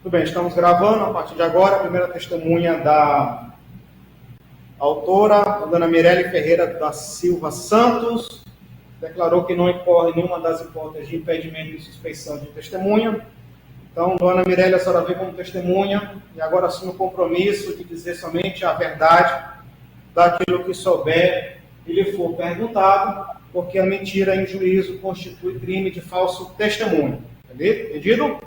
Tudo bem, estamos gravando a partir de agora a primeira testemunha da autora, a dona Mirelle Ferreira da Silva Santos, declarou que não incorre nenhuma das hipóteses de impedimento e suspeição de testemunha. Então, dona Mirelle, a senhora veio como testemunha e agora assume o compromisso de dizer somente a verdade daquilo que souber e lhe for perguntado, porque a mentira em juízo constitui crime de falso testemunho. Entendido?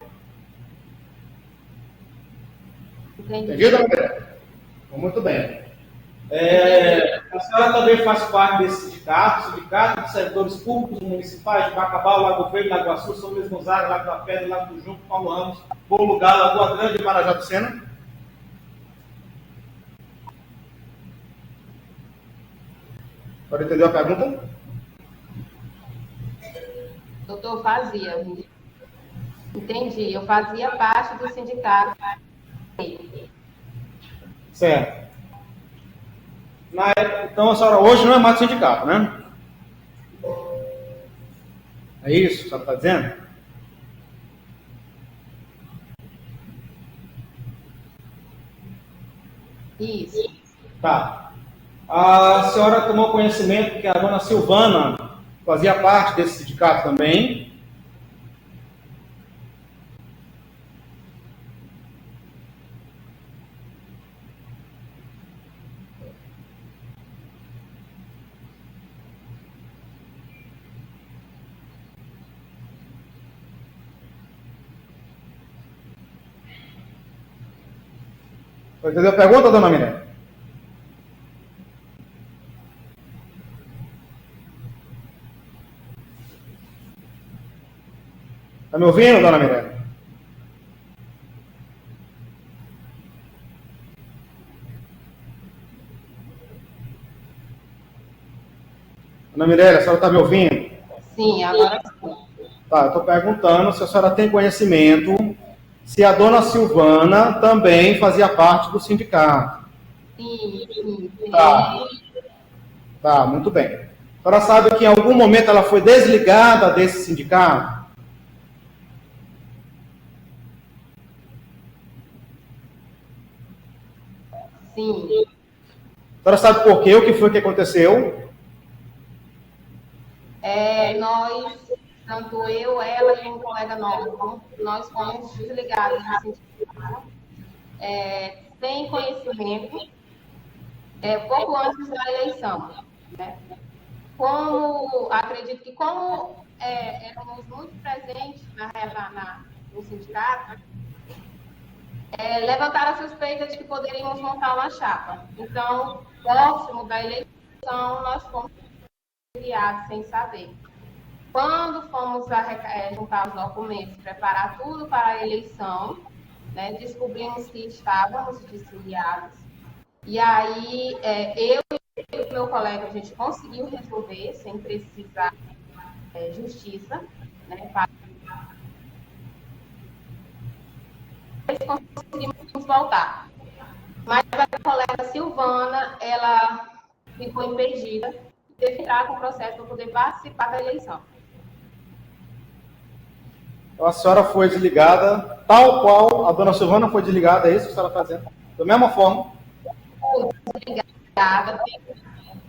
Entendido, André? Muito bem. A senhora também faz parte desse sindicato de servidores públicos municipais de Bacabal, Lago Verde, Lago Açu, São Luís Gonzaga, Lago da Pedra, Lago do Junco, Paulo Ramos, Bom Lugar, Lagoa Grande e Marajá do Sena. Pode entender a pergunta? Doutor, fazia. Entendi. Eu fazia parte do sindicato. Certo. Então, a senhora hoje não é mais do sindicato, né? É isso que a senhora está dizendo? Isso. Tá. A senhora tomou conhecimento que a dona Silvana fazia parte desse sindicato também. Entendeu a pergunta, dona Mirelle? Está me ouvindo, dona Mirelle? Dona Mirelle, a senhora está me ouvindo? Sim, agora sim. Tá, eu estou perguntando se a senhora tem conhecimento se a dona Silvana também fazia parte do sindicato. Sim. Tá, muito bem. A senhora sabe que em algum momento ela foi desligada desse sindicato? Sim. A senhora sabe por quê? O que foi que aconteceu? Nós, tanto eu, ela e um colega nosso, nós fomos desligados do sindicato, sem conhecimento, pouco antes da eleição. Né? Acredito que éramos muito presentes no sindicato, levantaram a suspeita de que poderíamos montar uma chapa. Então, próximo da eleição, nós fomos desligados sem saber. Quando fomos juntar os documentos, preparar tudo para a eleição, né, descobrimos que estávamos desfiliados. E aí, eu e o meu colega, a gente conseguiu resolver, sem precisar justiça, né, conseguimos voltar. Mas a colega Silvana, ela ficou impedida de teve que entrar com o processo para poder participar da eleição. Então, a senhora foi desligada, tal qual a dona Silvana foi desligada, é isso que a senhora está fazendo? Da mesma forma? Foi desligada,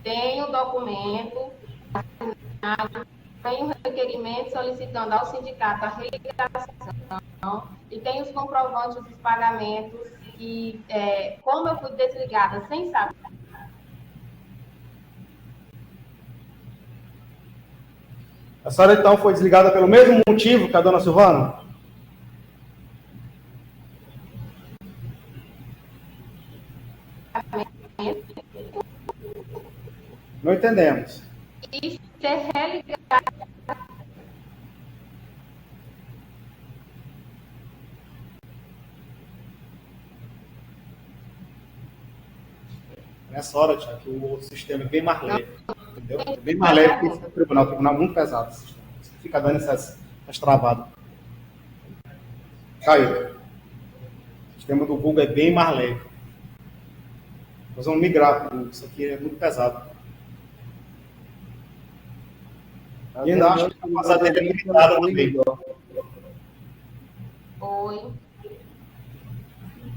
tem o documento assinado, tem o requerimento solicitando ao sindicato a regravação e tem os comprovantes dos pagamentos que, como eu fui desligada sem saber. A senhora, então, foi desligada pelo mesmo motivo que a dona Silvana? Não entendemos. E ser religada. Nessa hora, tia, que o sistema é bem mais leve. Entendeu? É bem mais leve que o tribunal é muito pesado. O sistema. Fica dando essas travadas. Caiu. O sistema do Google é bem mais leve. Nós vamos migrar para isso aqui, é muito pesado. E ainda acho que a capacidade dele é limitada também. Oi.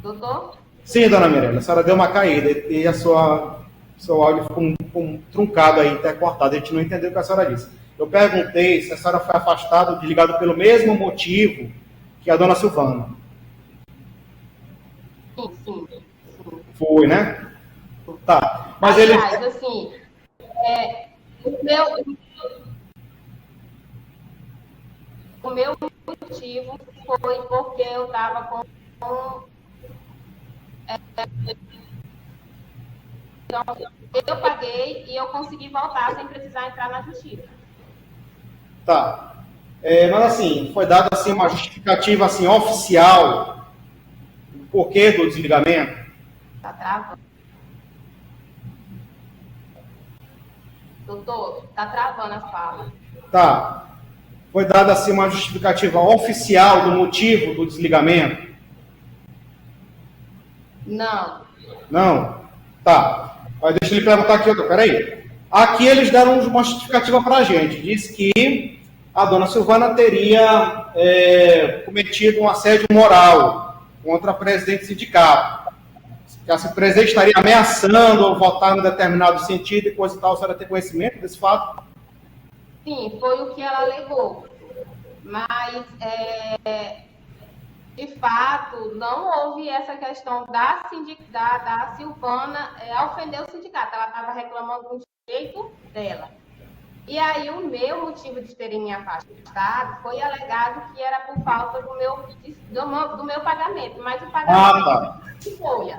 Doutor? Sim, dona Mirella, a senhora deu uma caída e seu áudio ficou um truncado aí, até cortado. A gente não entendeu o que a senhora disse. Eu perguntei se a senhora foi afastada, desligada pelo mesmo motivo que a dona Silvana. Sim. Foi, né? Tá. Mas aliás, assim, o meu motivo foi porque eu estava com eu paguei e eu consegui voltar sem precisar entrar na justiça. Tá. Mas assim, foi dada assim, uma justificativa assim, oficial do porquê do desligamento? Tá travando. Doutor, tá travando a fala. Tá. Foi dada assim uma justificativa oficial do motivo do desligamento? Não. Não? Tá. Mas deixa eu lhe perguntar aqui outra, peraí. Aqui eles deram uma justificativa para a gente. Diz que a dona Silvana teria cometido um assédio moral contra a presidente do sindicato. Que a presidente estaria ameaçando ou votar em determinado sentido e coisa e tal. A senhora tem conhecimento desse fato? Sim, foi o que ela alegou. Mas, de fato, não houve essa questão da Silvana ofender o sindicato. Ela estava reclamando do direito dela. E aí, o meu motivo de terem me afastado foi alegado que era por falta do meu pagamento. Mas o pagamento foi.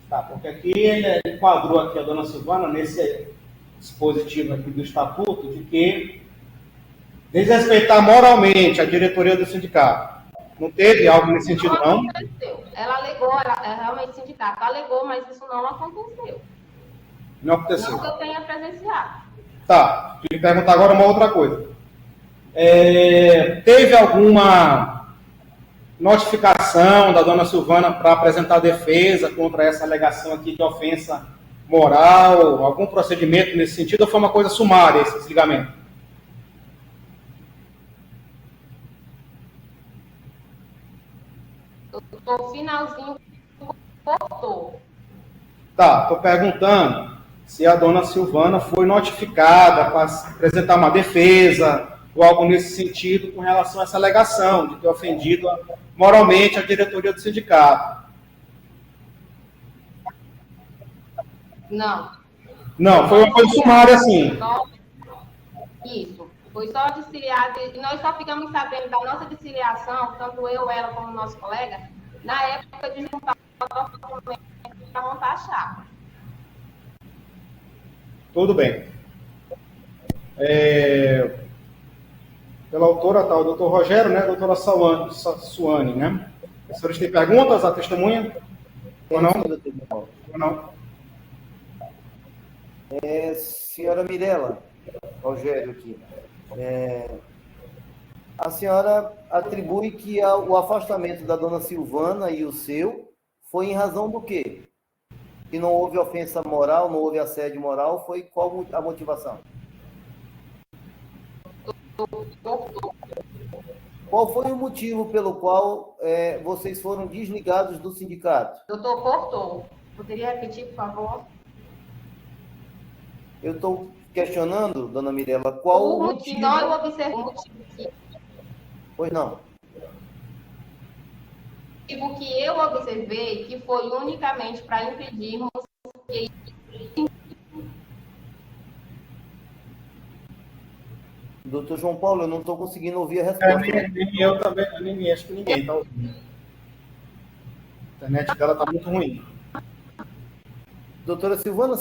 Tá, porque aqui ele enquadrou aqui a dona Silvana nesse dispositivo aqui do estatuto de que desrespeitar moralmente a diretoria do sindicato. Não teve algo nesse sentido, não? Ela alegou, realmente o sindicato alegou, mas isso não aconteceu. Não aconteceu. Não que eu tenha presenciado. Tá, vou lhe perguntar agora uma outra coisa. Teve alguma notificação da dona Silvana para apresentar defesa contra essa alegação aqui de ofensa moral, algum procedimento nesse sentido, ou foi uma coisa sumária esse desligamento? O finalzinho cortou. Tá, estou perguntando se a dona Silvana foi notificada para apresentar uma defesa ou algo nesse sentido com relação a essa alegação de ter ofendido moralmente a diretoria do sindicato. Não. Não, foi uma coisa sumária, assim. Isso. Foi só desfiliado, e nós só ficamos sabendo da nossa desfiliação, tanto eu, ela, como nosso colega, na época de juntar o documento para montar a chapa. Tudo bem. Pela autora tal, doutor Rogério, né? Doutora Suane, né? As senhoras têm perguntas à testemunha? Ou não? Ou não? Senhora Mirella, Rogério aqui. A senhora atribui que o afastamento da dona Silvana e o seu foi em razão do quê? Que não houve ofensa moral, não houve assédio moral, foi qual a motivação? Qual foi o motivo pelo qual vocês foram desligados do sindicato? Doutor, cortou. Poderia repetir, por favor? Eu estou questionando, dona Mirella, qual o motivo... Não, eu observei o motivo que... Pois não. O que eu observei que foi unicamente para impedirmos que... Doutor João Paulo, eu não estou conseguindo ouvir a resposta. Nem eu também, acho que ninguém está ouvindo. A internet dela está muito ruim. Doutora Silvana,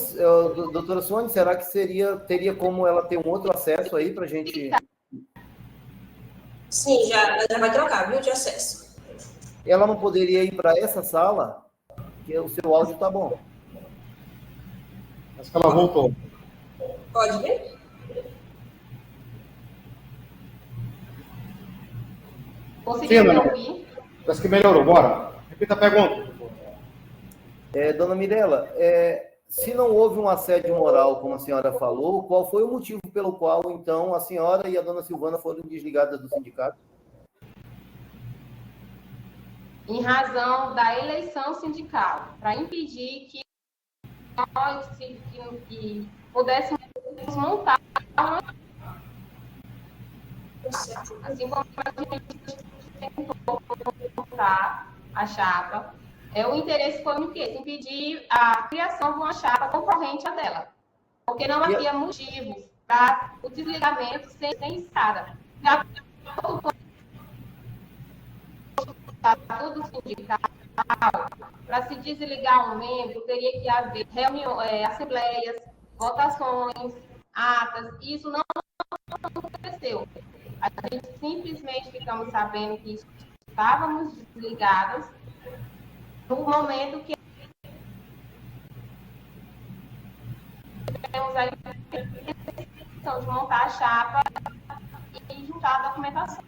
doutora Suane, será que teria como ela ter um outro acesso aí para a gente... Sim, já vai trocar, viu, de acesso. Ela não poderia ir para essa sala, que o seu áudio está bom. Acho que ela voltou. Pode ver? Conseguiu me ouvir? Parece que melhorou. Bora. Repita a pergunta. Dona Mirella, se não houve um assédio moral, como a senhora falou, qual foi o motivo pelo qual, então, a senhora e a dona Silvana foram desligadas do sindicato? em razão da eleição sindical, para impedir que nós que pudéssemos montar, assim como a gente tentou montar a chapa. O interesse foi o quê? Impedir a criação de uma chapa concorrente à dela, porque não havia motivos para o desligamento sem escada. Já tudo sindical, para se desligar um membro, teria que haver assembleias, votações, atas, e isso não aconteceu. A gente simplesmente ficamos sabendo que estávamos desligados no momento que tivemos a intenção de montar a chapa e juntar a documentação.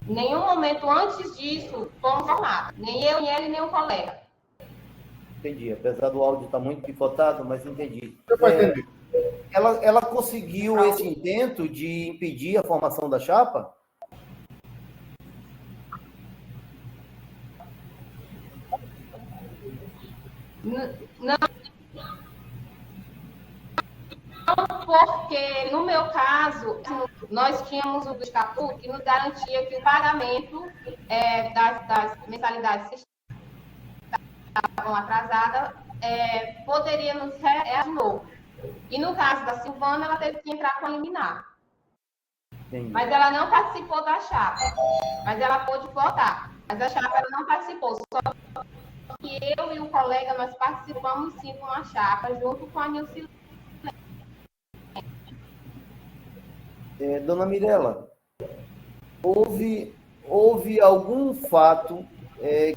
Em nenhum momento antes disso fomos informados, nem eu, nem ele, nem o colega. Entendi, apesar do áudio estar muito picotado, mas entendi. Entendi. Ela conseguiu esse intento de impedir a formação da chapa? Não, porque no meu caso, nós tínhamos o estatuto que nos garantia que o pagamento das mensalidades que estavam atrasadas poderia nos de novo. E no caso da Silvana, ela teve que entrar com a liminar. Entendi. Mas ela não participou da chapa. Mas ela pôde votar. Mas a chapa ela não participou. Só que eu e o colega, nós participamos sim de uma chapa, junto com a Nilce. Dona Mirela, houve algum fato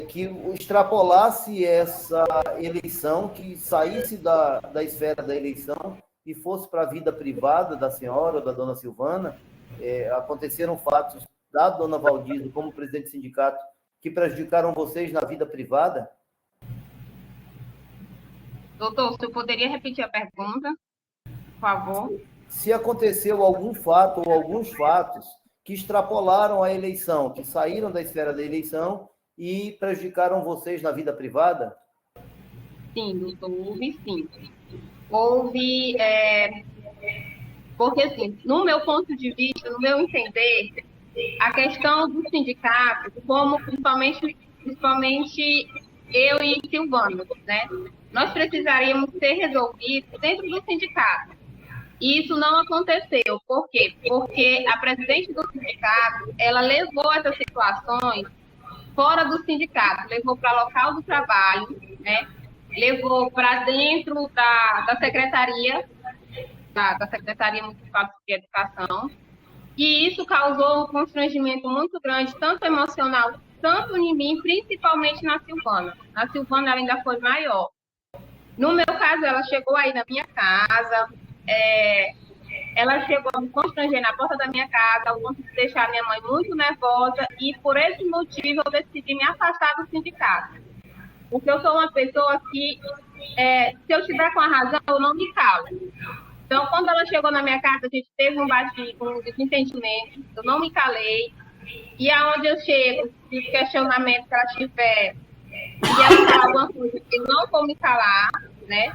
que extrapolasse essa eleição, que saísse da esfera da eleição e fosse para a vida privada da senhora ou da dona Silvana? Aconteceram fatos da dona Valdiza, como presidente do sindicato, que prejudicaram vocês na vida privada? Doutor, você poderia repetir a pergunta, por favor? Se aconteceu algum fato ou alguns fatos que extrapolaram a eleição, que saíram da esfera da eleição e prejudicaram vocês na vida privada? Sim, doutor, houve sim. Houve, porque assim, no meu ponto de vista, no meu entender, a questão do sindicato, como principalmente eu e Silvana, né? Nós precisaríamos ser resolvidos dentro do sindicato. E isso não aconteceu. Por quê? Porque a presidente do sindicato, ela levou essas situações fora do sindicato, levou para local do trabalho, né? Levou para dentro da secretaria, da Secretaria Municipal de Educação, e isso causou um constrangimento muito grande, tanto emocional, tanto em mim, principalmente na Silvana. Na Silvana, ela ainda foi maior. No meu caso, ela chegou aí na minha casa, ela chegou a me constranger na porta da minha casa, ao ponto de deixar minha mãe muito nervosa, e por esse motivo eu decidi me afastar do sindicato. Porque eu sou uma pessoa que, se eu estiver com a razão, eu não me calo. Então, quando ela chegou na minha casa, a gente teve um desentendimento, eu não me calei, e aonde eu chego, se o questionamento que ela tiver, e ela falar alguma coisa, eu não vou me calar, né?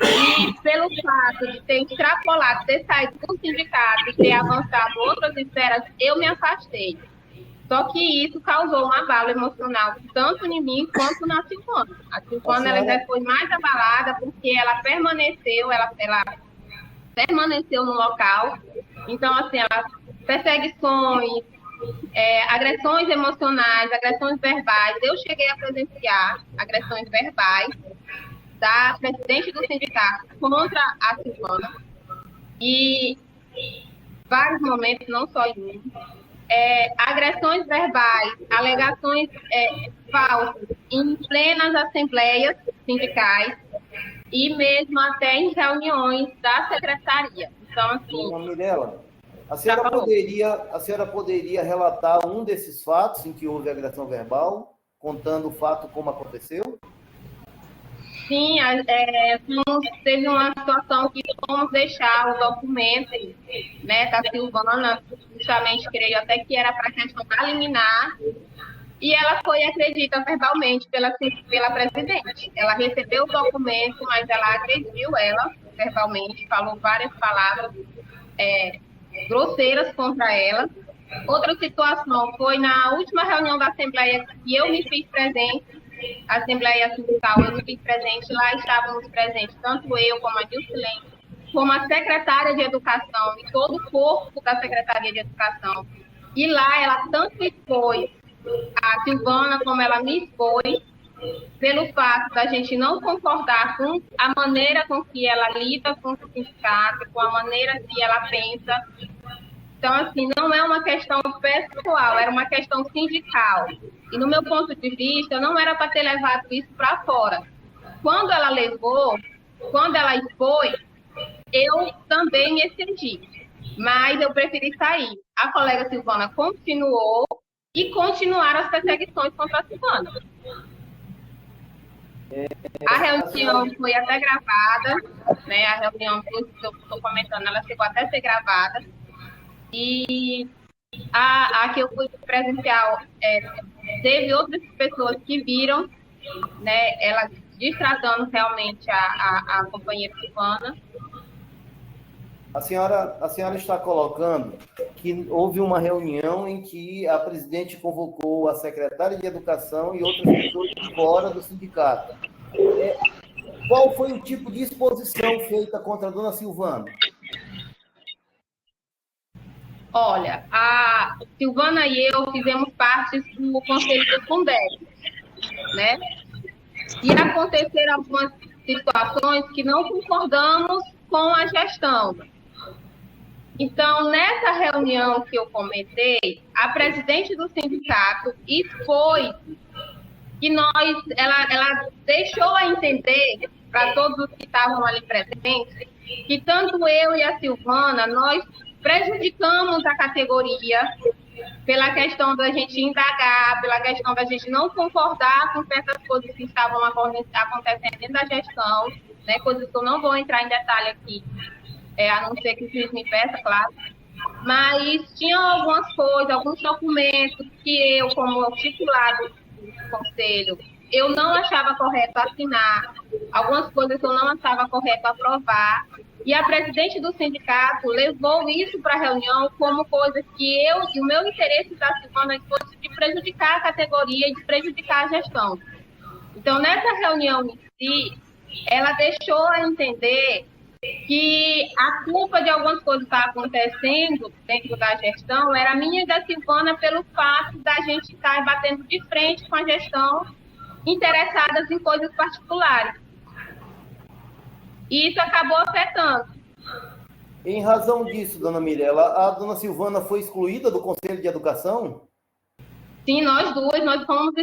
E pelo fato de ter extrapolado, ter saído do sindicato e ter avançado outras esferas, eu me afastei. Só que isso causou um abalo emocional, tanto em mim quanto na Silvana. A Silvana ela ainda foi mais abalada porque ela permaneceu no local. Então, assim, perseguições, agressões emocionais, agressões verbais. Eu cheguei a presenciar agressões verbais da presidente do sindicato contra a Silvana. E vários momentos, não só em mim. Agressões verbais, alegações falsas em plenas assembleias sindicais e mesmo até em reuniões da secretaria. Então, assim... Dona Mirela, a senhora poderia relatar um desses fatos em que houve agressão verbal, contando o fato como aconteceu? Sim, teve uma situação que fomos deixar o documento, né, da Silvana, justamente, creio até que era para a questão da liminar, E ela foi agredida verbalmente pela presidente. Ela recebeu o documento, mas ela agrediu ela verbalmente, falou várias palavras grosseiras contra ela. Outra situação foi na última reunião da Assembleia que eu me fiz presente, a Assembleia Sindical, eu me fiz presente, lá estávamos presentes, tanto eu como a Dilcilene, como a secretária de Educação e todo o corpo da Secretaria de Educação. E lá ela tanto expôs a Silvana como ela me expôs pelo fato da gente não concordar com a maneira com que ela lida com o sindicato, com a maneira que ela pensa. Então, assim, não é uma questão pessoal, era uma questão sindical. E, no meu ponto de vista, não era para ter levado isso para fora. Quando ela levou, quando ela expôs, eu também me excedi. Mas eu preferi sair. A colega Silvana continuou e continuaram as perseguições contra a Silvana. A reunião foi até gravada, né? A reunião que eu estou comentando, ela chegou até a ser gravada. E a que eu fui presencial, teve outras pessoas que viram, né, ela destratando realmente a companheira Silvana. A senhora está colocando que houve uma reunião em que a presidente convocou a secretária de Educação e outras pessoas de fora do sindicato. Qual foi o tipo de exposição feita contra a dona Silvana? Olha, a Silvana e eu fizemos parte do Conselho do Fundeb, né? E aconteceram algumas situações que não concordamos com a gestão. Então, nessa reunião que eu comentei, a presidente do sindicato expôs que ela deixou a entender, para todos os que estavam ali presentes, que tanto eu e a Silvana, nós prejudicamos a categoria pela questão da gente indagar, pela questão da gente não concordar com certas coisas que estavam acontecendo dentro da gestão, né, coisas que eu não vou entrar em detalhe aqui, a não ser que o juiz me peça, claro. Mas tinham algumas coisas, alguns documentos que eu, como titular do conselho, eu não achava correto assinar, algumas coisas que eu não achava correto aprovar, e a presidente do sindicato levou isso para a reunião como coisa que eu e o meu interesse da Silvana fosse de prejudicar a categoria e de prejudicar a gestão. Então, nessa reunião em si, ela deixou a entender que a culpa de algumas coisas que estavam acontecendo dentro da gestão era minha e da Silvana pelo fato da gente estar batendo de frente com a gestão interessadas em coisas particulares. E isso acabou afetando. Em razão disso, dona Mirella, a dona Silvana foi excluída do Conselho de Educação? Sim, nós duas, nós fomos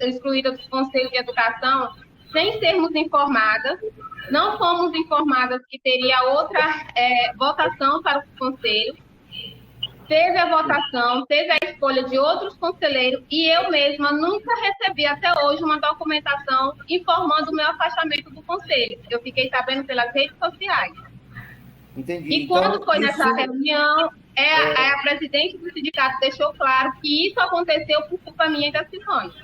excluídas do Conselho de Educação sem sermos informadas. Não fomos informadas que teria outra votação para o Conselho. Teve a votação, teve a escolha de outros conselheiros e eu mesma nunca recebi até hoje uma documentação informando o meu afastamento do Conselho. Eu fiquei sabendo pelas redes sociais. Entendi. E quando foi nessa reunião, a presidente do sindicato deixou claro que isso aconteceu por culpa minha e da Silvana.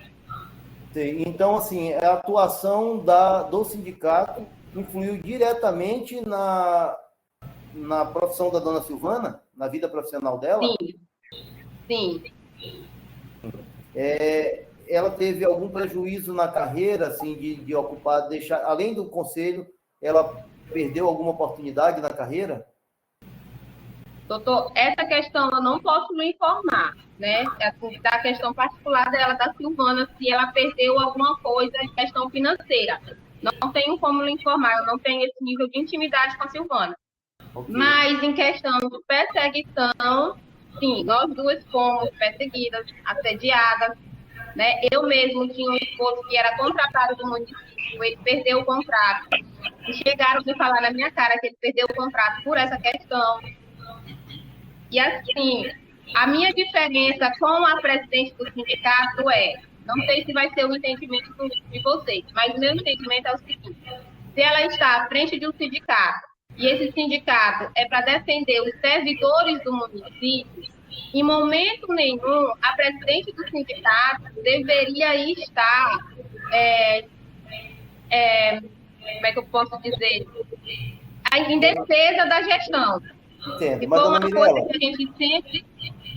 Então, assim, a atuação do sindicato influiu diretamente na profissão da dona Silvana, na vida profissional dela? Sim. Ela teve algum prejuízo na carreira, assim, de ocupar, deixar, além do conselho, ela perdeu alguma oportunidade na carreira? Doutor, essa questão eu não posso me informar, né? Da questão particular dela, da Silvana, se ela perdeu alguma coisa em questão financeira. Não tenho como lhe informar, eu não tenho esse nível de intimidade com a Silvana. Okay. Mas em questão de perseguição, sim, nós duas fomos perseguidas, assediadas, né? Eu mesmo tinha um esposo que era contratado do município, ele perdeu o contrato. E chegaram a me falar na minha cara que ele perdeu o contrato por essa questão. E assim, a minha diferença com a presidente do sindicato não sei se vai ser o entendimento de vocês, mas o meu entendimento é o seguinte: se ela está à frente de um sindicato, e esse sindicato é para defender os servidores do município, Em momento nenhum, a presidente do sindicato deveria estar, como é que eu posso dizer, em defesa da gestão. Entendo. E Mas, foi dona uma coisa Mirella, que a gente sempre...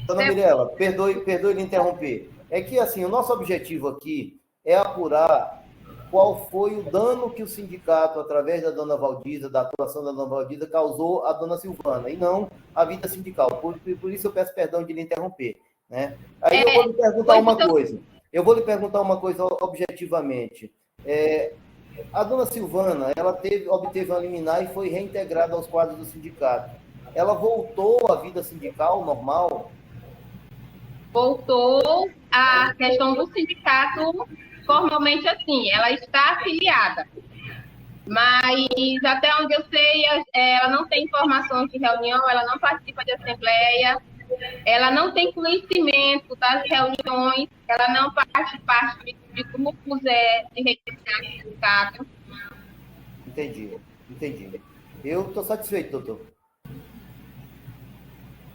dona Mirella, perdoe lhe interromper. É que, assim, o nosso objetivo aqui é apurar qual foi o dano que o sindicato, através da dona Valdiza, da atuação da dona Valdiza, causou à dona Silvana, e não à vida sindical. Por isso eu peço perdão de lhe interromper. Né? Aí eu vou lhe perguntar uma coisa. Eu vou lhe perguntar uma coisa objetivamente. A dona Silvana, ela obteve uma liminar e foi reintegrada aos quadros do sindicato. Ela voltou à vida sindical normal? Voltou à questão do sindicato formalmente assim, ela está afiliada. Mas até onde eu sei, ela não tem informações de reunião, ela não participa de assembleia, ela não tem conhecimento das reuniões, ela não faz parte de grupos de representação do sindicato. Entendi. Eu estou satisfeito, doutor.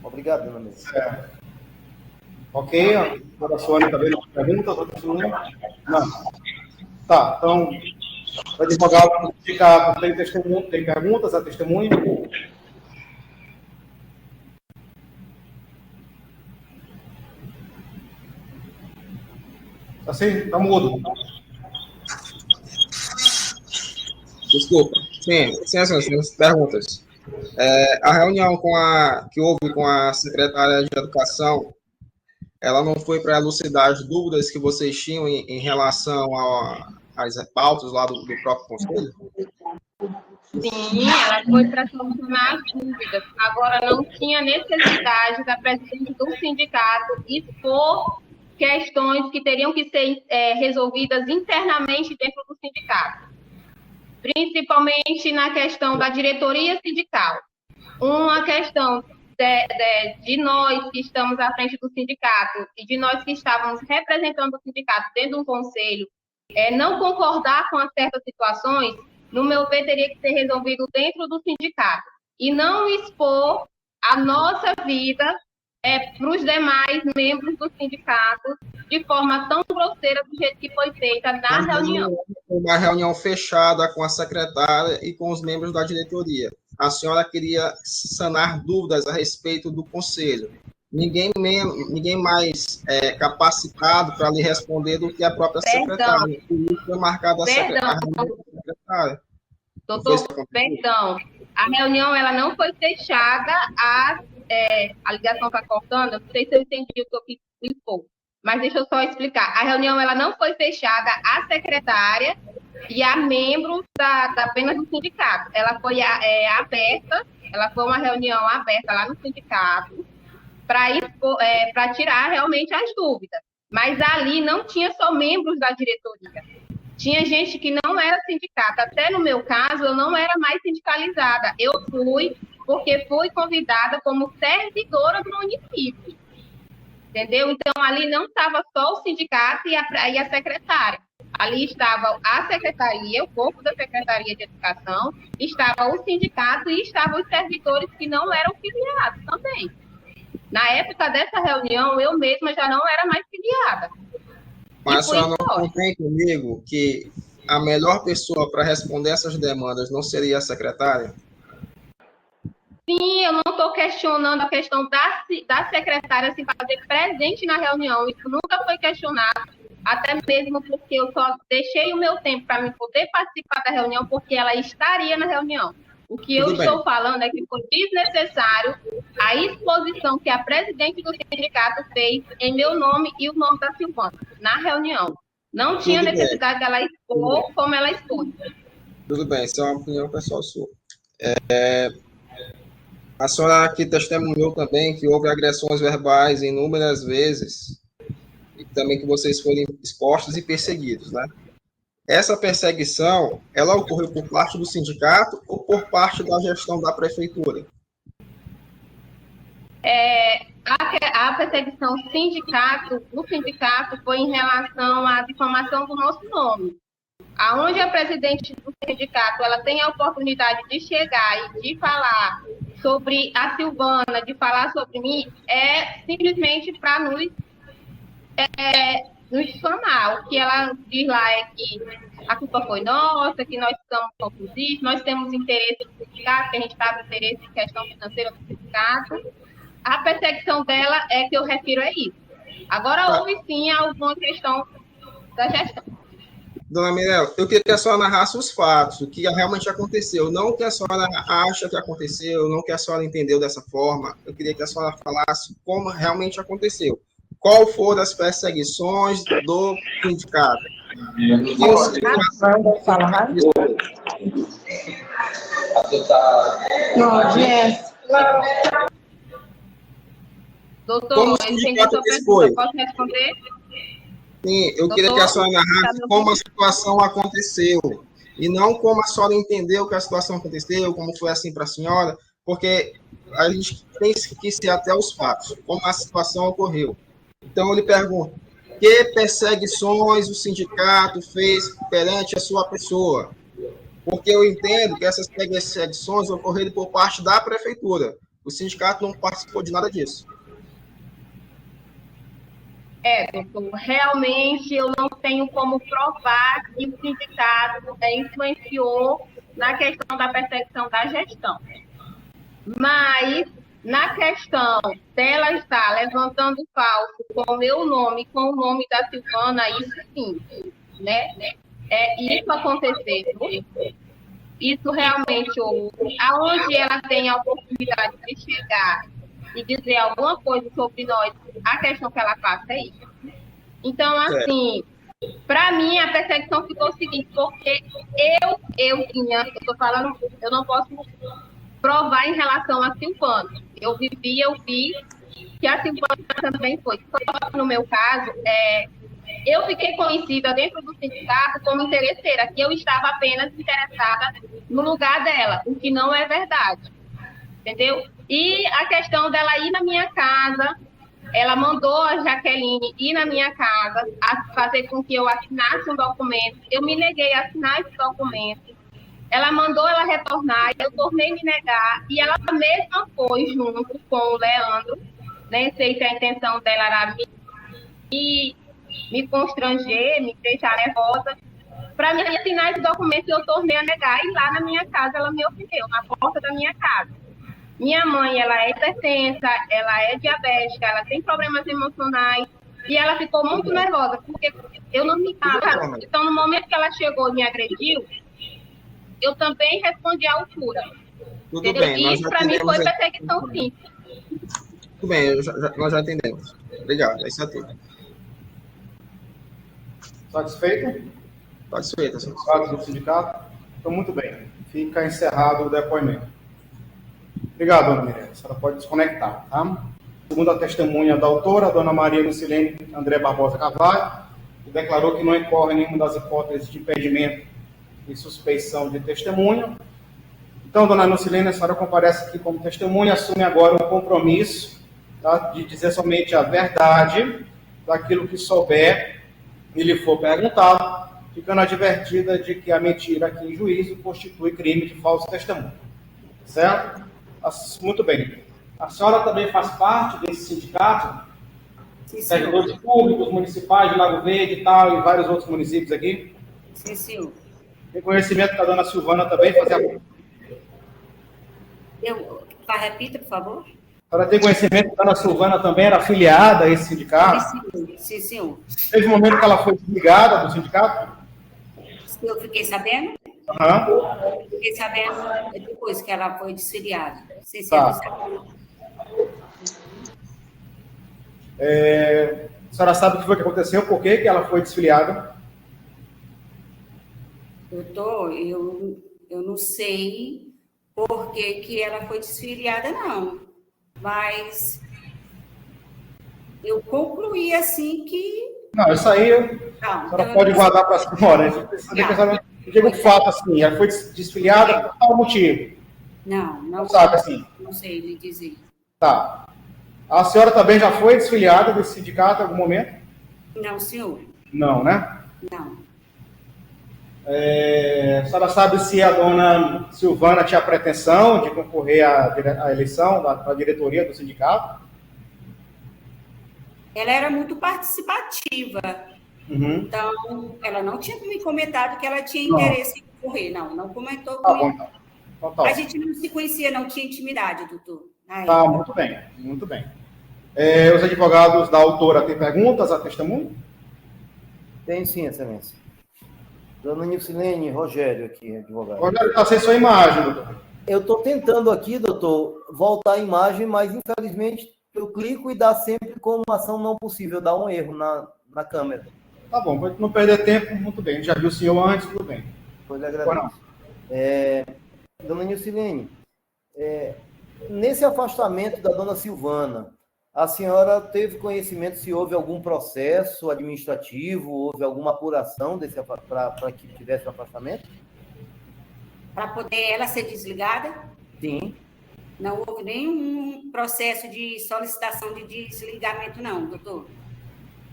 Obrigado, dona Mirella. Ok, a Sônia está vendo perguntas? Não. Tá, então, o advogado do sindicato tem testemunho, tem perguntas a testemunha? Assim? Está mudo. Desculpa. Sim, perguntas. A reunião que houve com a secretária de Educação, ela não foi para elucidar as dúvidas que vocês tinham em relação às pautas lá do próprio conselho? Sim, ela foi para solucionar as dúvidas. Agora, não tinha necessidade da presidente do sindicato expor questões que teriam que ser resolvidas internamente dentro do sindicato, principalmente na questão da diretoria sindical. Uma questão de nós que estamos à frente do sindicato e de nós que estávamos representando o sindicato dentro de um conselho, não concordar com certas situações, no meu ver, teria que ser resolvido dentro do sindicato e não expor a nossa vida para os demais membros do sindicato de forma tão grosseira do jeito que foi feita na reunião. Uma reunião fechada com a secretária e com os membros da diretoria. A senhora queria sanar dúvidas a respeito do conselho. Ninguém mais capacitado para lhe responder do que a própria secretária. Por isso foi marcada a secretária. Doutor, perdão. A reunião ela não foi fechada, a ligação está cortando, não sei se eu entendi o que eu quis expor, mas deixa eu só explicar. A reunião ela não foi fechada à secretária e a membros apenas do sindicato. Ela foi aberta, ela foi uma reunião aberta lá no sindicato para tirar realmente as dúvidas. Mas ali não tinha só membros da diretoria. Tinha gente que não era sindicata. Até no meu caso, eu não era mais sindicalizada. Eu fui porque fui convidada como servidora do município. Entendeu? Então, ali não estava só o sindicato e a secretária. Ali estava a secretaria, o corpo da Secretaria de Educação, estava o sindicato e estavam os servidores que não eram filiados também. Na época dessa reunião, eu mesma já não era mais filiada. Mas a senhora não tem comigo que a melhor pessoa para responder essas demandas não seria a secretária? Sim, eu não estou questionando a questão da secretária se fazer presente na reunião. Isso nunca foi questionado, até mesmo porque eu só deixei o meu tempo para me poder participar da reunião, porque ela estaria na reunião. O que eu estou falando é que foi desnecessário a exposição que a presidente do sindicato fez em meu nome e o nome da Silvana, na reunião. Não tinha necessidade dela expor como ela expôs. Tudo bem, isso é uma opinião pessoal sua. A senhora aqui testemunhou também que houve agressões verbais inúmeras vezes e também que vocês foram expostos e perseguidos, né? Essa perseguição, ela ocorreu por parte do sindicato ou por parte da gestão da prefeitura? A perseguição do sindicato foi em relação à difamação do nosso nome. Aonde a presidente do sindicato ela tem a oportunidade de chegar e de falar sobre a Silvana, de falar sobre mim, é simplesmente para nos difamar. O que ela diz lá é que a culpa foi nossa, que nós estamos confusivos, nós temos interesse no sindicato, que a gente está com interesse em questão financeira do sindicato. A perseguição dela é que eu refiro a isso. Agora, houve sim alguma questão da gestão. Dona Mirella, eu queria que a senhora narrasse os fatos, o que realmente aconteceu, não o que a senhora acha que aconteceu, não o que a senhora entendeu dessa forma. Eu queria que a senhora falasse como realmente aconteceu. Qual foram as perseguições do sindicato? Doutor, eu entendi a sua pergunta. Posso responder? Sim, eu queria que a senhora narrasse como a situação aconteceu. E não como a senhora entendeu que a situação aconteceu, como foi assim para a senhora, porque a gente tem que ser até os fatos, como a situação ocorreu. Então, eu lhe pergunto, que perseguições o sindicato fez perante a sua pessoa? Porque eu entendo que essas perseguições ocorreram por parte da prefeitura. O sindicato não participou de nada disso. Doutor, realmente eu não tenho como provar que o sindicato influenciou na questão da perseguição da gestão. Mas, na questão dela estar levantando falso com o meu nome, com o nome da Silvana, isso sim, né? Isso aconteceu. Isso realmente houve. Aonde ela tem a oportunidade de chegar e dizer alguma coisa sobre nós, a questão que ela passa é isso. Então, assim, para mim, a perseguição ficou o seguinte, porque eu estou falando, eu não posso provar em relação a Silvana. Eu vi que a Silvana também foi. Só que no meu caso, eu fiquei conhecida dentro do sindicato como interesseira, que eu estava apenas interessada no lugar dela, o que não é verdade. Entendeu? E a questão dela ir na minha casa, ela mandou a Jaqueline ir na minha casa, a fazer com que eu assinasse um documento. Eu me neguei a assinar esse documento. Ela mandou ela retornar, eu tornei me negar, e ela mesma foi junto com o Leandro. Nem sei se a intenção dela era me constranger, me deixar nervosa, para me assinar esse documento, eu tornei a negar, e lá na minha casa ela me ofendeu, na porta da minha casa. Minha mãe, ela é hipertensa, ela é diabética, ela tem problemas emocionais, e ela ficou muito nervosa, porque eu não me dava. Então, no momento que ela chegou e me agrediu, eu também respondi à altura. Tudo entendeu? bem. Isso, para mim, foi perseguição, sim. Tudo bem, nós já entendemos. Obrigado, isso é tudo. Satisfeito? Satisfeito, senhor. Satisfeito do sindicato? Então, muito bem. Fica encerrado o depoimento. Obrigado, dona Mirella. A senhora pode desconectar, tá? Segundo a testemunha da autora, a dona Maria Lucilene André Barbosa Carvalho, que declarou que não incorre em nenhuma das hipóteses de impedimento e suspeição de testemunha. Então, dona Lucilene, a senhora comparece aqui como testemunha, assume agora um compromisso, tá, de dizer somente a verdade daquilo que souber e lhe for perguntado, ficando advertida de que a mentira aqui em juízo constitui crime de falso testemunho. Certo? Muito bem. A senhora também faz parte desse sindicato? Sim, servidores públicos, municipais de Lago Verde e tal, e vários outros municípios aqui? Sim, senhor. Tem conhecimento que a dona Silvana também fazia... Repita, por favor. A senhora tem conhecimento que a dona Silvana também era afiliada a esse sindicato? Sim, senhor. Teve um momento que ela foi desligada do sindicato? Eu fiquei sabendo? Aham. Fiquei sabendo depois que ela foi desfiliada. Sim, Tá. A senhora sabe o que foi que aconteceu? Por que ela foi desfiliada? Eu não sei por que ela foi desfiliada, não. Mas eu concluí assim que... Não, isso aí a senhora pode guardar para a senhora. A gente precisa saber que a senhora diga um fato assim, ela foi desfiliada por qual motivo? Não sabe assim? Não sei lhe dizer. Tá. A senhora também já foi desfiliada desse sindicato em algum momento? Não, senhor. Não, né? Não. A senhora sabe se a dona Silvana tinha pretensão de concorrer à eleição da diretoria do sindicato? Ela era muito participativa. Uhum. Então, ela não tinha me comentado que ela tinha Não. interesse em concorrer. Não comentou Tá bom, comigo. então. Tá. A gente não se conhecia, não tinha intimidade, doutor. Tá, muito bem, muito bem. Os advogados da autora têm perguntas à testemunha? Tem sim, excelência. Dona Nilcilene Rogério aqui, advogado. Rogério, está sem sua imagem, doutor. Eu estou tentando aqui, doutor, voltar a imagem, mas infelizmente eu clico e dá sempre como ação não possível, dá um erro na câmera. Tá bom, para não perder tempo, muito bem. Já viu o senhor antes, tudo bem. Pois lhe agradeço. Dona Nilcilene, nesse afastamento da dona Silvana, a senhora teve conhecimento se houve algum processo administrativo, houve alguma apuração para que tivesse o afastamento? Para poder ela ser desligada? Sim. Não houve nenhum processo de solicitação de desligamento, não, doutor.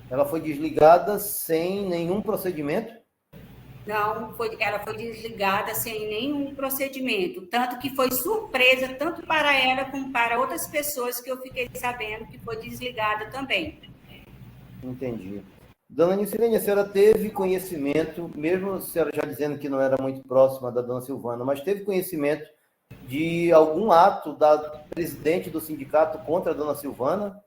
Ela foi desligada sem nenhum procedimento? Não, ela foi desligada sem nenhum procedimento. Tanto que foi surpresa, tanto para ela como para outras pessoas, que eu fiquei sabendo que foi desligada também. Entendi. Dona Nilcilene, a senhora teve conhecimento, mesmo a senhora já dizendo que não era muito próxima da dona Silvana, mas teve conhecimento de algum ato da presidente do sindicato contra a dona Silvana?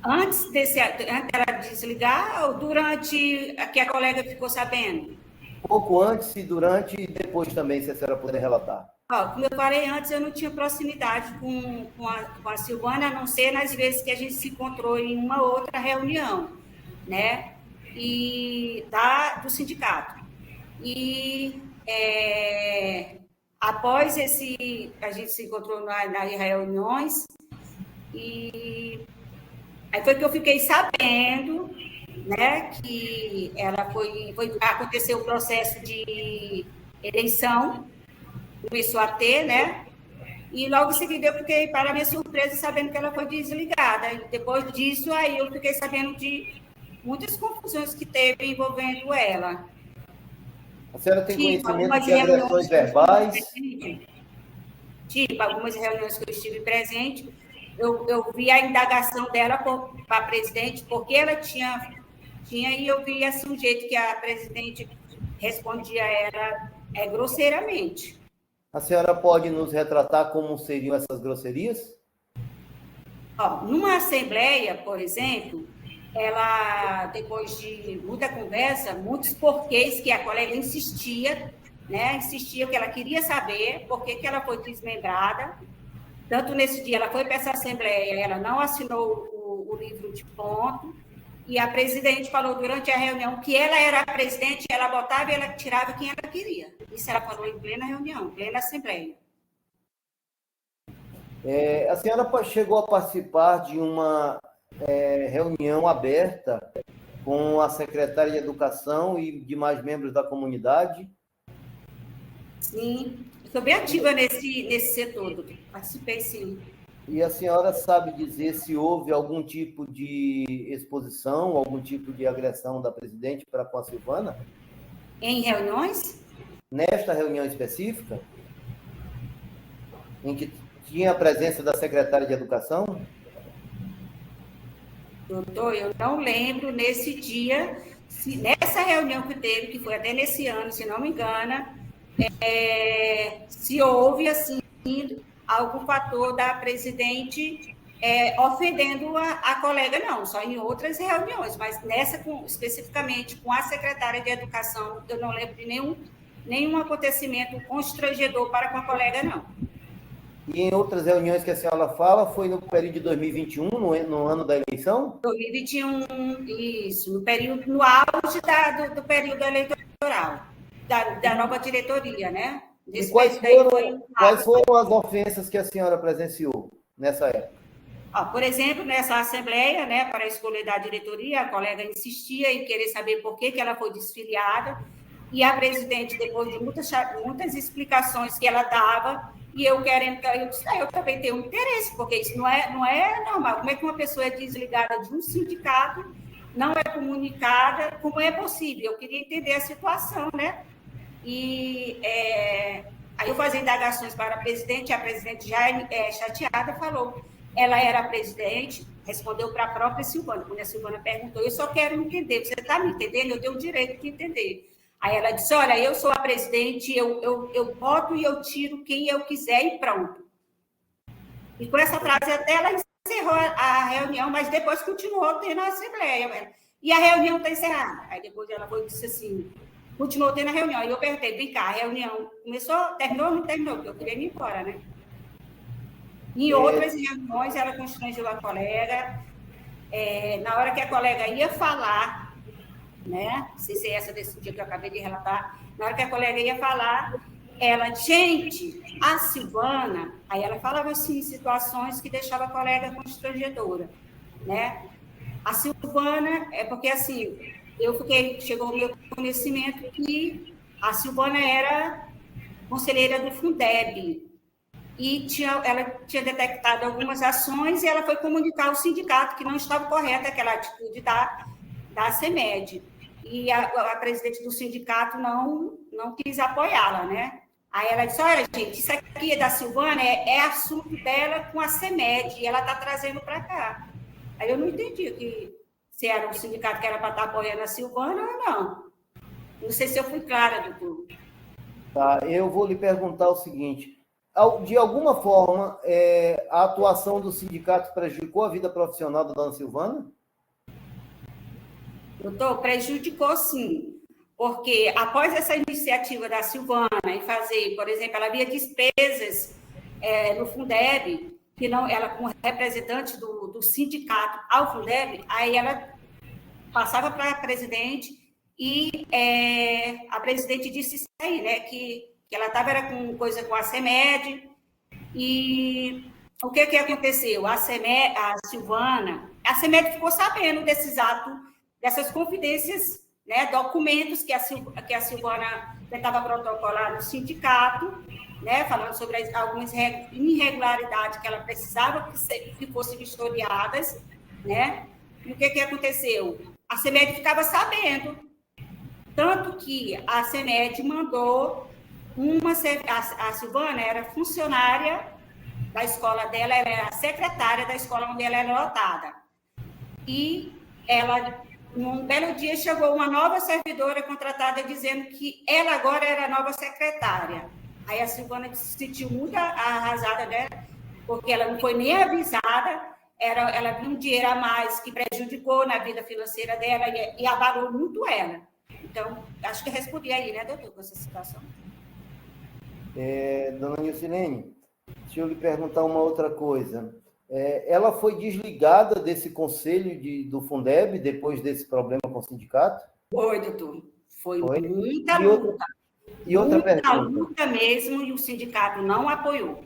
Antes dela desligar ou durante que a colega ficou sabendo? Pouco antes, e durante e depois também, se a senhora puder relatar. Como eu falei antes, eu não tinha proximidade com a Silvana, a não ser nas vezes que a gente se encontrou em uma outra reunião, né? Do sindicato. E após a gente se encontrou nas reuniões, e aí foi que eu fiquei sabendo, né, que ela aconteceu o processo de eleição, começou a ter, né, e logo em seguida eu fiquei, para minha surpresa, sabendo que ela foi desligada. E depois disso, aí eu fiquei sabendo de muitas confusões que teve envolvendo ela. A senhora tem conhecimento de agressões verbais? Algumas reuniões que eu estive presente, eu vi a indagação dela para a presidente, porque ela tinha, e eu vi assim, o jeito que a presidente respondia a ela grosseiramente. A senhora pode nos retratar como seriam essas grosserias? Numa assembleia, por exemplo, ela, depois de muita conversa, muitos porquês que a colega insistia, né? Insistia que ela queria saber por que ela foi desmembrada. Tanto nesse dia, ela foi para essa assembleia, ela não assinou o livro de ponto, e a presidente falou durante a reunião que ela era a presidente, ela botava e ela tirava quem ela queria. Isso ela falou em plena reunião, plena assembleia. A senhora chegou a participar de uma reunião aberta com a secretária de Educação e demais membros da comunidade? Sim, sou bem ativa nesse setor, participei sim. E a senhora sabe dizer se houve algum tipo de exposição, algum tipo de agressão da presidente para com a Silvana? Em reuniões? Nesta reunião específica, em que tinha a presença da secretária de Educação? Doutor, eu não lembro nesse dia, nessa reunião que teve, que foi até nesse ano, se não me engano, se houve, assim, algum fator da presidente ofendendo a colega, não, só em outras reuniões, mas nessa, especificamente com a secretária de Educação, eu não lembro de nenhum acontecimento constrangedor para com a colega, não. E em outras reuniões que a senhora fala, foi no período de 2021, no ano da eleição? 2021, isso, no auge do período eleitoral, da nova diretoria, né? E quais foram as ofensas que a senhora presenciou nessa época? Por exemplo, nessa assembleia, né, para a escolha da diretoria, a colega insistia em querer saber por que ela foi desfiliada, e a presidente, depois de muitas explicações que ela dava, e eu disse, eu também tenho interesse, porque isso não é normal. Como é que uma pessoa é desligada de um sindicato não é comunicada, como é possível? Eu queria entender a situação, né? E aí eu fazia indagações para a presidente já chateada, falou, ela era a presidente, respondeu para a própria Silvana, quando a Silvana perguntou, eu só quero entender, você está me entendendo? Eu tenho o direito de entender. Aí ela disse, olha, eu sou a presidente, eu boto e eu tiro quem eu quiser e pronto. E com essa frase até ela encerrou a reunião, mas depois continuou tendo a assembleia. E a reunião está encerrada. Aí depois ela foi e disse assim, continuou tendo a reunião. Aí eu perguntei, vem cá, a reunião terminou ou não terminou? Porque eu queria ir embora, né? Em outras reuniões, ela constrangeu a colega. Na hora que a colega ia falar, né? Não sei se é essa desse dia que eu acabei de relatar. Na hora que a colega ia falar, ela, gente, a Silvana, aí ela falava assim, situações que deixavam a colega constrangedora, né? A Silvana, porque assim, chegou ao meu conhecimento que a Silvana era conselheira do Fundeb, e ela tinha detectado algumas ações e ela foi comunicar ao sindicato que não estava correta aquela atitude da CEMED. E a presidente do sindicato não quis apoiá-la, né? Aí ela disse, olha, gente, isso aqui é da Silvana, é assunto dela com a CEMED, e ela está trazendo para cá. Aí eu não entendi se era o sindicato que era para estar apoiando a Silvana ou não. Não sei se eu fui clara, doutor. Tá, eu vou lhe perguntar o seguinte, de alguma forma, a atuação do sindicato prejudicou a vida profissional da dona Silvana? Doutor, prejudicou sim, porque após essa iniciativa da Silvana em fazer, por exemplo, ela havia despesas no Fundeb, que não, ela como representante do sindicato ao Fundeb, aí ela passava para a presidente e a presidente disse isso aí, né, que ela estava com coisa com a CEMED, e o que aconteceu? A Silvana, a CEMED ficou sabendo desses atos, dessas confidências, né, documentos que a Silvana tentava protocolar no sindicato, né, falando sobre algumas irregularidades que ela precisava que fossem vistoriadas, né? E o que aconteceu? A CEMED ficava sabendo, tanto que a CEMED mandou a Silvana era funcionária da escola dela, ela era secretária da escola onde ela era lotada. E ela, num belo dia, chegou uma nova servidora contratada dizendo que ela agora era a nova secretária. Aí a Silvana se sentiu muito arrasada, né? Porque ela não foi nem avisada, ela viu um dinheiro a mais que prejudicou na vida financeira dela e abalou muito ela. Então, acho que eu respondi aí, né, doutor, com essa situação. Dona Nilcilene, deixa eu lhe perguntar uma outra coisa. Ela foi desligada desse conselho do Fundeb depois desse problema com o sindicato? Foi, doutor. Foi? Muita luta. E outra pergunta. Muita luta mesmo, e o sindicato não apoiou.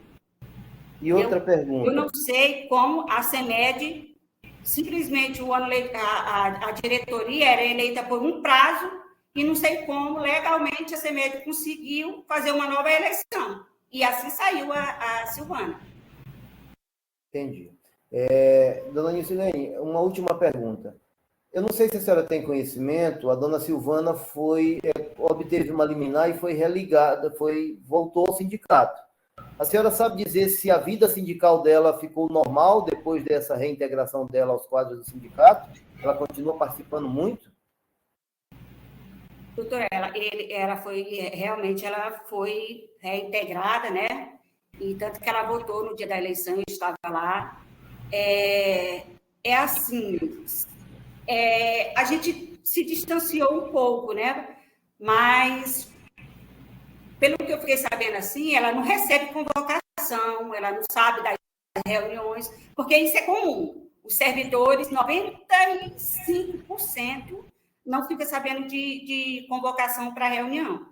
E outra pergunta. Eu não sei como a CEMED, simplesmente a diretoria era eleita por um prazo, e não sei como, legalmente, a CEMED conseguiu fazer uma nova eleição. E assim saiu a Silvana. Entendi. Dona Nilcilene, uma última pergunta. Eu não sei se a senhora tem conhecimento, a dona Silvana obteve uma liminar e foi religada, voltou ao sindicato. A senhora sabe dizer se a vida sindical dela ficou normal depois dessa reintegração dela aos quadros do sindicato? Ela continua participando muito? Doutora, ela foi reintegrada, né? E tanto que ela votou no dia da eleição, eu estava lá. Assim, a gente se distanciou um pouco, né? Mas, pelo que eu fiquei sabendo assim, ela não recebe convocação, ela não sabe das reuniões, porque isso é comum. Os servidores, 95%, não fica sabendo de convocação para reunião.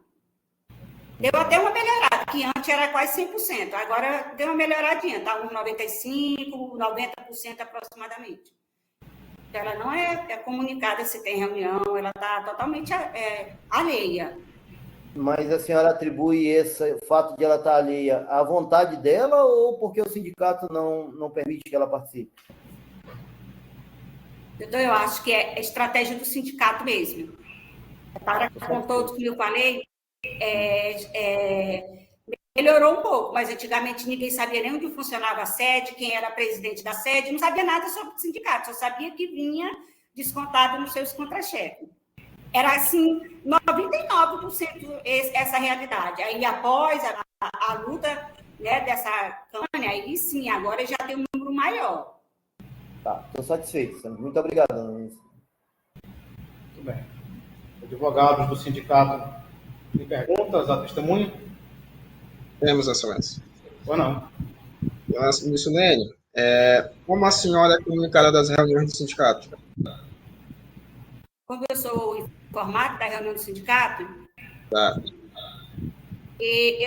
Deu até uma melhorada, que antes era quase 100%, agora deu uma melhoradinha, está uns 95%, 90% aproximadamente. Então, ela não é comunicada se tem reunião, ela está totalmente alheia. Mas a senhora atribui esse fato de ela estar alheia à vontade dela ou porque o sindicato não permite que ela participe? Então, eu acho que é estratégia do sindicato mesmo. Para com todos que eu falei, melhorou um pouco, mas antigamente ninguém sabia nem onde funcionava a sede, quem era presidente da sede, não sabia nada sobre o sindicato, só sabia que vinha descontado nos seus contra-chefes. Era assim, 99% essa realidade. Aí, após a luta, né, dessa campanha, aí sim, agora já tem um número maior. Tá, estou satisfeito. Muito obrigado, Ana Luísa. Muito bem. Advogados do sindicato têm perguntas à testemunha? Temos, Excelência. Ou não? Ministro Nélio, como a senhora é comunicada das reuniões do sindicato? Como eu sou informada da reunião do sindicato, Tá.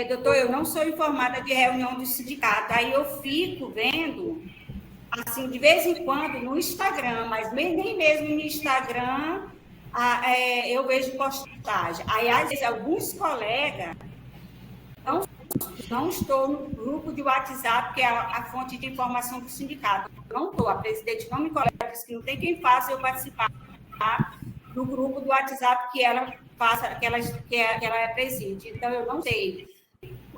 doutor, eu não sou informada de reunião do sindicato, aí eu fico vendo, assim, de vez em quando, no Instagram, mas nem mesmo no Instagram eu vejo postagem. Aí, às vezes, alguns colegas não estou no grupo de WhatsApp, que é a fonte de informação do sindicato. Não estou. A presidente não me coloca, disse que não tem quem faça eu participar do grupo do WhatsApp que ela faça, que ela preside. Então, eu não sei.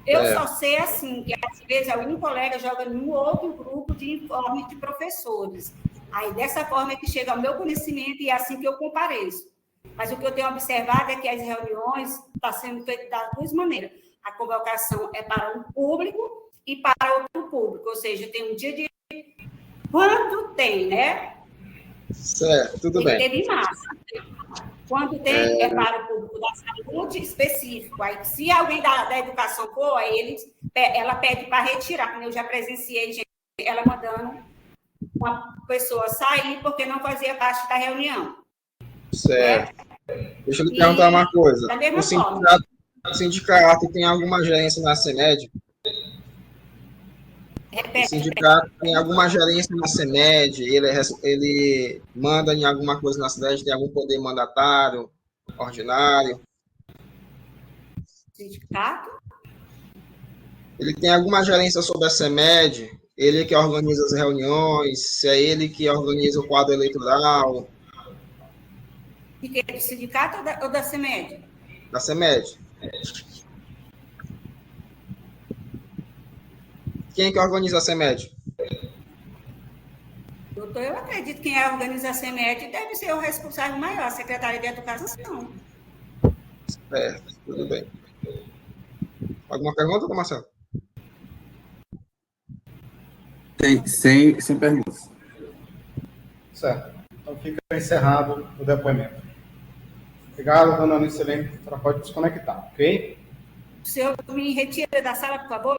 Eu só sei, assim, que às vezes algum colega joga num outro grupo de informe de professores. Aí, dessa forma, é que chega ao meu conhecimento e é assim que eu compareço. Mas o que eu tenho observado é que as reuniões estão sendo feitas das duas maneiras. A convocação é para um público e para outro público, ou seja, tem um dia de... Quando tem, né? Certo, tudo bem. Teve massa. Quando tem, é para o público da saúde específico. Aí, se alguém da educação for, aí ela pede para retirar, como eu já presenciei, gente, ela mandando uma pessoa sair porque não fazia parte da reunião. Certo. Deixa eu lhe perguntar uma coisa. Da mesma forma. O sindicato tem alguma gerência na CEMED? O sindicato tem alguma gerência na CEMED? Ele manda em alguma coisa na cidade? Tem algum poder mandatário, ordinário? Sindicato? Ele tem alguma gerência sobre a CEMED? Ele que organiza as reuniões? Se é ele que organiza o quadro eleitoral? Do sindicato ou da CEMED? Da CEMED. Quem que organiza a CEMED? Doutor, eu acredito que quem organiza a CEMED deve ser o responsável maior, a Secretaria de Educação. Certo, tudo bem. Alguma pergunta, Marcelo? Sem perguntas. Certo. Então fica encerrado o depoimento. Obrigado, dona Anicilene. A senhora pode desconectar, ok? O senhor me retira da sala, por favor?